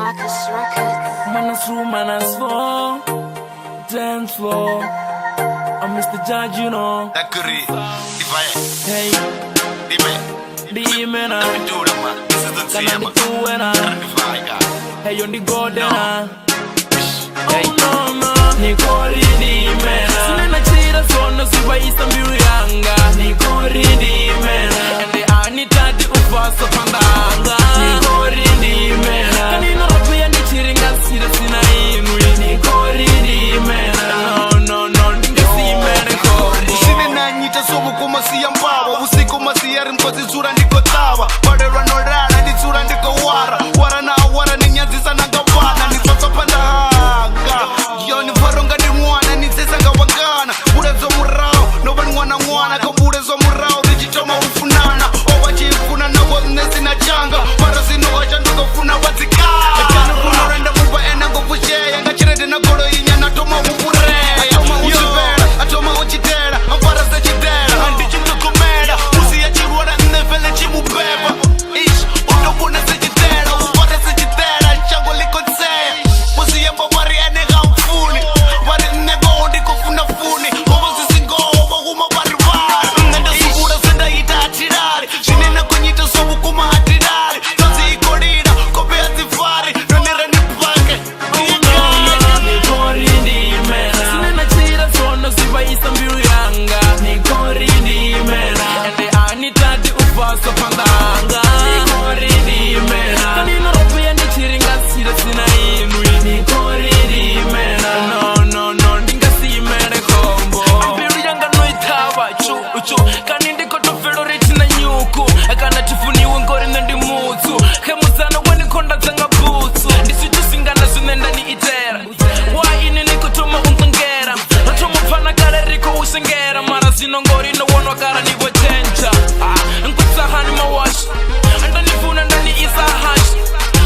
Marcus Records. Manas room, manas floor, dance floor. I'm Mr. Judge, you know. Akuri, Hey, Dime na. this is the team. Hey, on the golden. Hey, no, no. Nikori Dime na. Sinena chira sona siwa isa mbiuyanga. Nikori Dime na. Ende anita di ufaso pandanga. Nikori Dime na. Kanina rapu ya nichiringa sira sina inui. Nikori Dime na. No, ndinga simene kombo. Sinena nyita somu kuma siya mbawa. Usiku masiyari mkozi zura ndiko tawa. Badera no rara ni zura ndiko wara. Wara na wara ni nyazisa na gavana. Ni sosa pandanga. Yo ni varonga ni mwana ni sesa ngawangana. Bure zo murao, no van mwana ko bure zo murao. Dijitoma ufunana, owa chifuna na wazne na changa. Para sino wacha nduko funa watika. Achana kuna renda muba ena ngofushe. Yanga chirede na goro inya na toma upure. Atoma uchivera, atoma uchitera. Ampara se chitera, andi chumto komera. Usi ya chiruara nefele chimu beba. Ish, utobuna se chitera. Upare se chitera, chango liko tseya. Usi ya mbawari ene gamfuni. Wari nego ndi kufuna funi. Owa sisingo, owa huma wari wari. Nenda subura senda ita atirari. Shinena konyita sobu kuma atirari. Tozi ikorira, kope atifari. Nonera nipake. Nikori Dime na. Sinena chira sona siwa isa mbiuyanga. Nikori Dime na. Ende anita di ufaso pandanga. Nikori Dime na. Kanina rapu ya nichiringa sira sina inui. Nikori Dime na. No, ndinga simene kombo. Ambiru yanga no itawa chu. Kanindi koto fero rich na nyuku. Akana tifuniwe ngori nandi mutsu. Kemuzana wani konda zanga butsu. Ndisitu singana sunenda ni itera. Waini niko tuma unkangera. Natuma pana kare riko usengera. Mara sinongori no wono kara ni wachencha. Nkutsahani mawash. Anda nifuna ndani isa hash.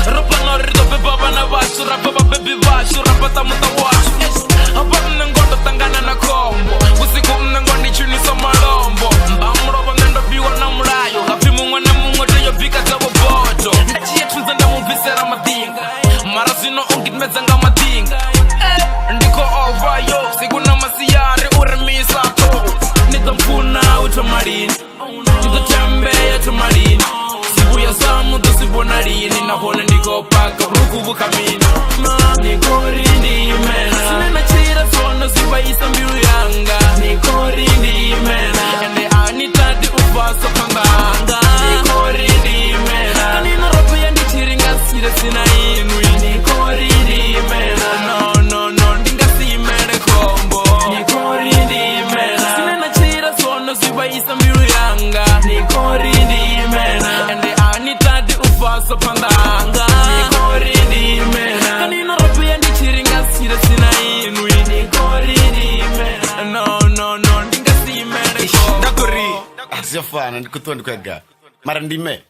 Rapa norido bebaba na washu. Rapa babebi washu. Rapa tamuta washu. Hapa mnengondo tangana na kombo. Usiku mnengondi chuni sa malombo. Mbamroba nendo biwa na murayo. Hapi mungwa na mungwa teyo bika tawa boto. Ndachie tunzanda mumvisera madinga. Mara sino ungit mezanga madinga. Ndiko over yo. Sigu na masiyari uremisa to. Nitamfuna utamarini. Nitatembe utamarini. Sibu ya samu dosibonalini. Nahone ndiko paka rukubu kamini. Nikori Dime na. Sinena chira sona siwa isa mbiuyanga. Nikori Dime na. Ende anita di ufaso pandanga. Nikori Dime na. Kanina rapu ya nichiringa sira sina inui. Nikori Dime na. No, ndinga simene kombo. Nikori Dime na. Sinena chira sona siwa isa mbiuyanga. Nikori Dime na. Ende anita di ufaso pandanga. Nikori Dime na. Kanina rapu ya nichiringa sira sina inui. Nikori Dime na. No, ndinga simene kombo. Nakuri. Asiyofana ndikutoa ndikwega. Mara ndime.